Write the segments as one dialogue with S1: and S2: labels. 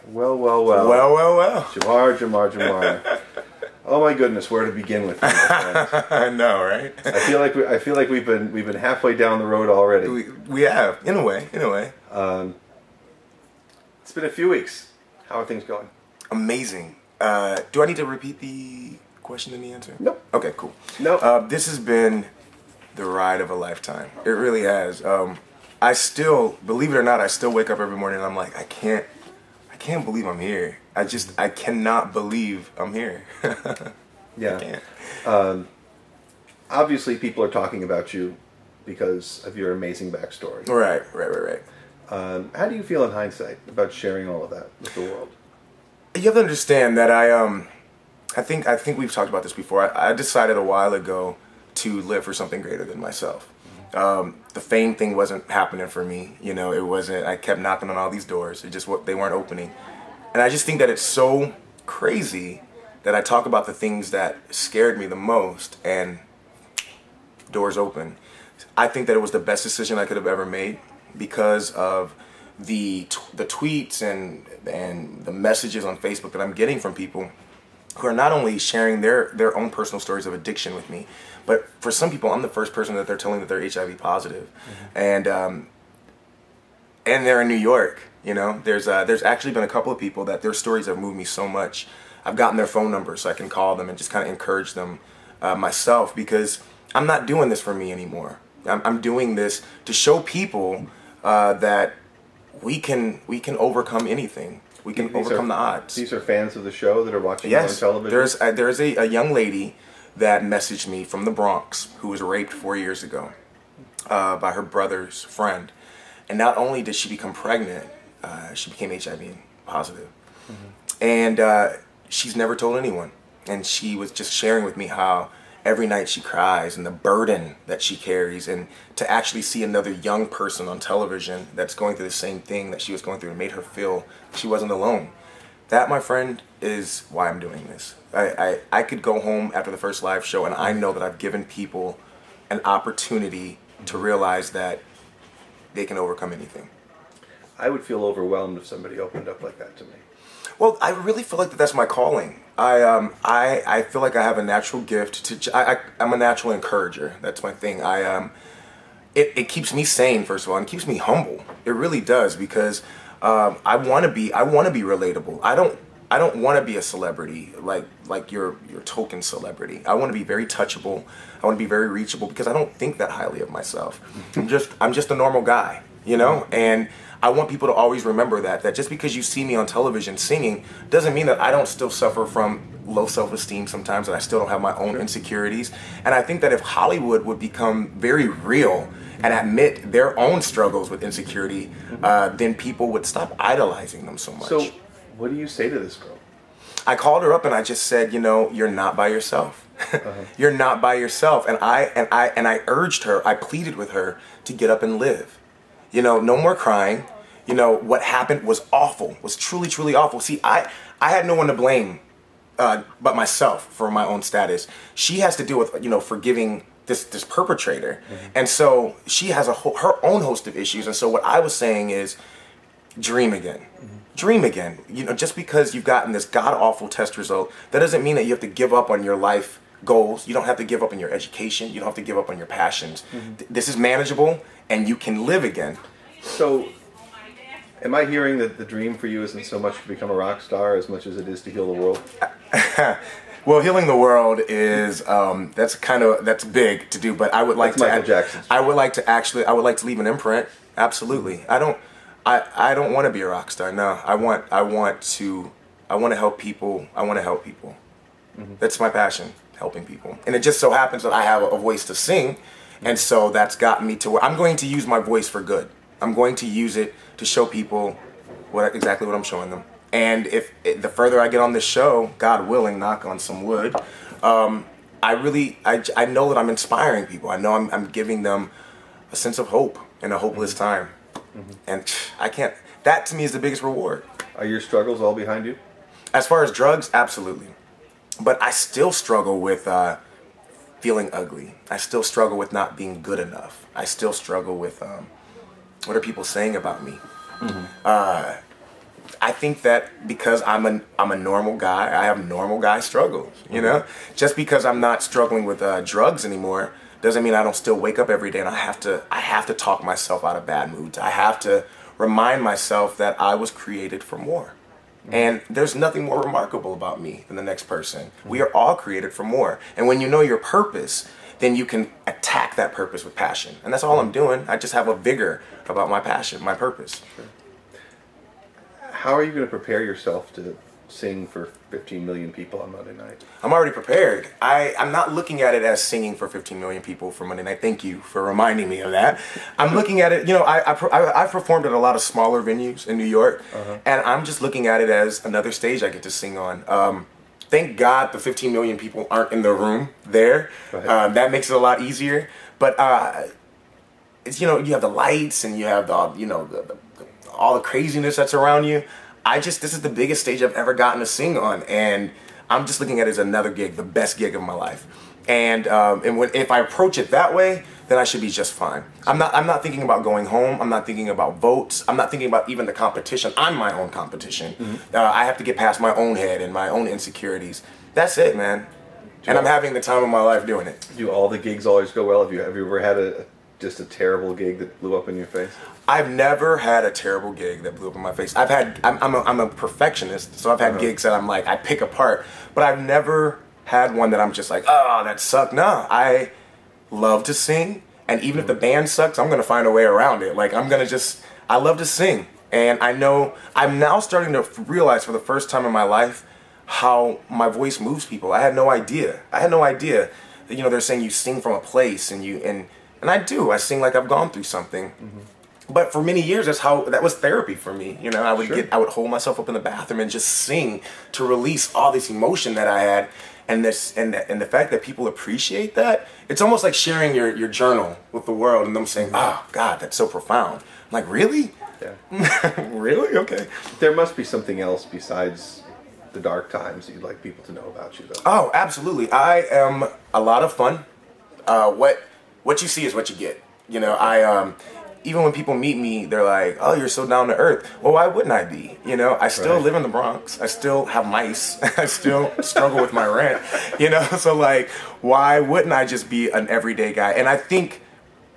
S1: Well, well, well.
S2: Well, well, well.
S1: Jamar. Oh my goodness, where to begin with you, my friends?
S2: I know, right?
S1: I feel like we've been halfway down the road already.
S2: We have, in a way.
S1: It's been a few weeks. How are things going?
S2: Amazing. Do I need to repeat the question and the answer?
S1: Nope.
S2: Okay, cool.
S1: Nope.
S2: This has been the ride of a lifetime. It really has. I still, believe it or not, I still wake up every morning and I'm like, I can't believe I'm here. I cannot believe I'm here.
S1: Yeah.
S2: I can't.
S1: Obviously, people are talking about you because of your amazing backstory.
S2: Right.
S1: How do you feel in hindsight about sharing all of that with the world?
S2: You have to understand that I think we've talked about this before. I decided a while ago to live for something greater than myself. The fame thing wasn't happening for me. You know, it wasn't. I kept knocking on all these doors. They weren't opening. And I just think that it's so crazy that I talk about the things that scared me the most and doors open. I think that it was the best decision I could have ever made because of the tweets and the messages on Facebook that I'm getting from people who are not only sharing their own personal stories of addiction with me, but for some people, I'm the first person that they're telling that they're HIV positive. Mm-hmm. And they're in New York. You know, there's actually been a couple of people that their stories have moved me so much. I've gotten their phone numbers so I can call them and just kind of encourage them myself, because I'm not doing this for me anymore. I'm doing this to show people that we can overcome anything. We can overcome the odds.
S1: These are fans of the show that are watching you on television?
S2: There's a young lady that messaged me from the Bronx who was raped 4 years ago by her brother's friend. And not only did she become pregnant, she became HIV positive. Mm-hmm. And she's never told anyone. And she was just sharing with me how every night she cries and the burden that she carries, and to actually see another young person on television that's going through the same thing that she was going through and made her feel she wasn't alone. That, my friend, is why I'm doing this. I could go home after the first live show and I know that I've given people an opportunity to realize that they can overcome anything. I
S1: would feel overwhelmed if somebody opened up like that to me.
S2: Well, I really feel like that's my calling. I feel like I have a natural gift to. I'm a natural encourager. That's my thing. It keeps me sane, first of all, and it keeps me humble. It really does, because I want to be relatable. I don't want to be a celebrity like your token celebrity. I want to be very touchable. I want to be very reachable, because I don't think that highly of myself. I'm just a normal guy, you know? And I want people to always remember that just because you see me on television singing doesn't mean that I don't still suffer from low self-esteem sometimes, and I still don't have my own insecurities. And I think that if Hollywood would become very real and admit their own struggles with insecurity, then people would stop idolizing them so much.
S1: So what do you say to this girl?
S2: I called her up and I just said, you know, you're not by yourself. You're not by yourself. And I urged her, I pleaded with her to get up and live. You know, no more crying. You know, what happened was awful, was truly, truly awful. See, I had no one to blame but myself for my own status. She has to deal with, you know, forgiving this perpetrator. Mm-hmm. And so she has her own host of issues. And so what I was saying is, dream again. Mm-hmm. Dream again. You know, just because you've gotten this god-awful test result, that doesn't mean that you have to give up on your life goals. You don't have to give up on your education. You don't have to give up on your passions. Mm-hmm. This is manageable, and you can live again.
S1: So, am I hearing that the dream for you isn't so much to become a rock star as much as it is to heal the world?
S2: Well, healing the world is that's big to do, but I would like
S1: to. Michael Jackson.
S2: I would like to leave an imprint. Absolutely. I don't want to be a rock star. No, I want to help people. I want to help people. Mm-hmm. That's my passion, helping people. And it just so happens that I have a voice to sing. And so that's gotten me to where I'm going to use my voice for good. I'm going to use it to show people exactly what I'm showing them. And the further I get on this show, God willing, knock on some wood, I know that I'm inspiring people. I know I'm giving them a sense of hope in a hopeless time. Mm-hmm. And that to me is the biggest reward.
S1: Are your struggles all behind you?
S2: As far as drugs, absolutely. But I still struggle with feeling ugly. I still struggle with not being good enough. I still struggle with what are people saying about me? Mm-hmm. I think that because I'm a normal guy, I have normal guy struggles, you know? Just because I'm not struggling with drugs anymore doesn't mean I don't still wake up every day and I have to talk myself out of bad moods. I have to remind myself that I was created for more. And there's nothing more remarkable about me than the next person. We are all created for more. And when you know your purpose, then you can attack that purpose with passion. And that's all I'm doing. I just have a vigor about my passion, my purpose.
S1: Sure. How are you going to prepare yourself to sing for 15 million people on Monday night?
S2: I'm already prepared. I'm not looking at it as singing for 15 million people for Monday night. Thank you for reminding me of that. I'm looking at it, you know, I've performed at a lot of smaller venues in New York, and I'm just looking at it as another stage I get to sing on. Thank God the 15 million people aren't in the room there. That makes it a lot easier. But it's, you know, you have the lights and you have the, you know, all the craziness that's around you. This is the biggest stage I've ever gotten to sing on, and I'm just looking at it as another gig, the best gig of my life. And if I approach it that way, then I should be just fine. I'm not thinking about going home. I'm not thinking about votes. I'm not thinking about even the competition. I'm my own competition. I have to get past my own head and my own insecurities. That's it, man. And I'm having the time of my life doing it.
S1: Do all the gigs always go well? Have you ever had just a terrible gig that blew up in your face?
S2: I've never had a terrible gig that blew up in my face. I'm a perfectionist, so I've had gigs that I'm like, I pick apart, but I've never had one that I'm just like, oh, that sucked. No, I love to sing, and even if the band sucks, I'm gonna find a way around it. Like, I love to sing, and I know, I'm now starting to realize for the first time in my life how my voice moves people. I had no idea. You know, they're saying you sing from a place, and I do. I sing like I've gone through something. But for many years, that was therapy for me. You know, I would hold myself up in the bathroom and just sing to release all this emotion that I had, and the fact that people appreciate that, it's almost like sharing your journal with the world and them saying, "Oh God, that's so profound." I'm like, really? Yeah. Really? Okay.
S1: There must be something else besides the dark times that you'd like people to know about you, though.
S2: Oh, absolutely. I am a lot of fun. What you see is what you get. You know, even when people meet me, they're like, "Oh, you're so down to earth." Well, why wouldn't I be? You know, I still live in the Bronx. I still have mice. I still struggle with my rent. You know, so like, why wouldn't I just be an everyday guy? And I think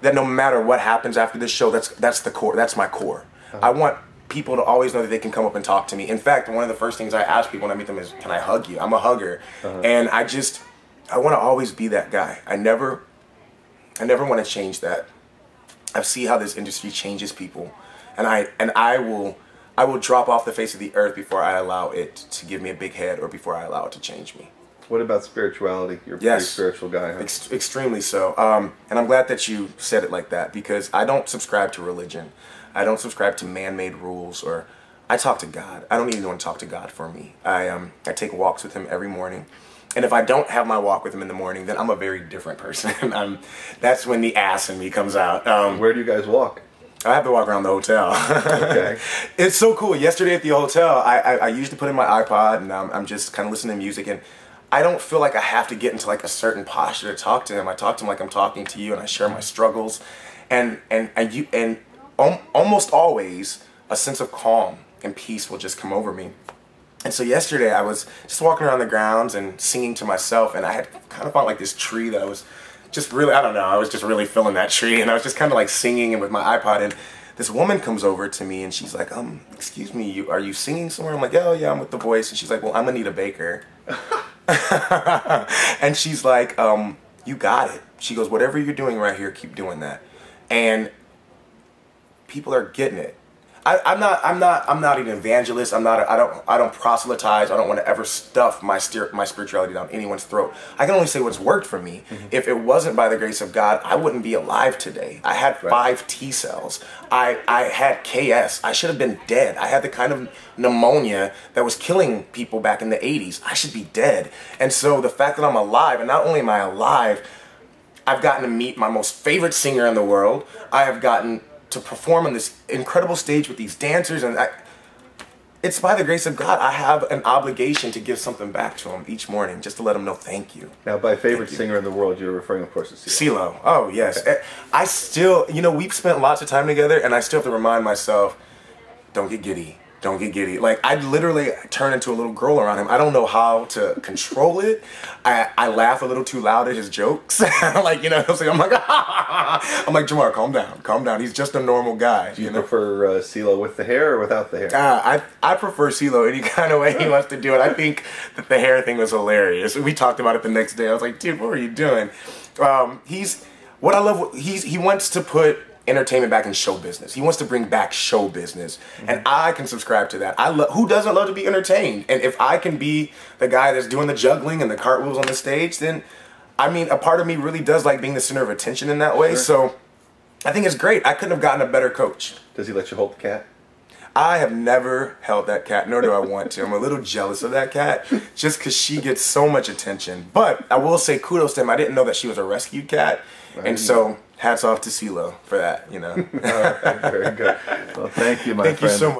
S2: that no matter what happens after this show, that's the core. That's my core. I want people to always know that they can come up and talk to me. In fact, one of the first things I ask people when I meet them is, "Can I hug you?" I'm a hugger, and I want to always be that guy. I never want to change that. I see how this industry changes people, and I will drop off the face of the earth before I allow it to give me a big head or before I allow it to change me.
S1: What about spirituality? You're a pretty spiritual guy, huh?
S2: Extremely so. And I'm glad that you said it like that, because I don't subscribe to religion. I don't subscribe to man-made rules, or I talk to God. I don't need anyone to talk to God for me. I take walks with Him every morning. And if I don't have my walk with Him in the morning, then I'm a very different person. That's when the ass in me comes out.
S1: Where do you guys walk?
S2: I have to walk around the hotel.
S1: Okay.
S2: It's so cool. Yesterday at the hotel, I usually put in my iPod, and I'm just kind of listening to music, and I don't feel like I have to get into like a certain posture to talk to Him. I talk to Him like I'm talking to you, and I share my struggles, and almost always a sense of calm and peace will just come over me. And so yesterday I was just walking around the grounds and singing to myself, and I had kind of found like this tree that I was just really, I don't know, I was just really feeling that tree, and I was just kind of like singing and with my iPod, and this woman comes over to me and she's like, excuse me, are you singing somewhere? I'm like, oh yeah, I'm with The Voice. And she's like, well, I'm Anita Baker. And she's like, you got it. She goes, whatever you're doing right here, keep doing that. And people are getting it. I'm not an evangelist. I don't proselytize. I don't want to ever stuff my spirituality down anyone's throat. I can only say what's worked for me. If it wasn't by the grace of God, I wouldn't be alive today. I had 5 T cells. I had KS. I should have been dead. I had the kind of pneumonia that was killing people back in the 80s. I should be dead. And so the fact that I'm alive, and not only am I alive, I've gotten to meet my most favorite singer in the world. I have gotten to perform on this incredible stage with these dancers, and it's by the grace of God. I have an obligation to give something back to them each morning, just to let them know thank you.
S1: Now, by favorite singer in the world, you're referring, of course, to CeeLo.
S2: CeeLo. Oh, yes. Okay. I still, we've spent lots of time together, and I still have to remind myself, don't get giddy. don't get giddy. Like, I literally turn into a little girl around him. I don't know how to control it. I laugh a little too loud at his jokes. Like, you know what I'm saying? I'm like, I'm like, Jamar, calm down, calm down. He's just a normal guy.
S1: Do you prefer CeeLo with the hair or without the hair?
S2: I prefer CeeLo any kind of way he wants to do it. I think that the hair thing was hilarious. We talked about it the next day. I was like, dude, what were you doing? What I love, he wants to put entertainment back in show business. He wants to bring back show business. And I can subscribe to that. Who doesn't love to be entertained? And if I can be the guy that's doing the juggling and the cartwheels on the stage, then, I mean, a part of me really does like being the center of attention in that way. Sure. So I think it's great. I couldn't have gotten a better coach.
S1: Does he let you hold the cat?
S2: I have never held that cat, nor do I want to. I'm a little jealous of that cat, just because she gets so much attention. But I will say kudos to him. I didn't know that she was a rescue cat. And so hats off to CeeLo for that, you know.
S1: All right, very good. Well, thank you, my friend.
S2: Thank you so much.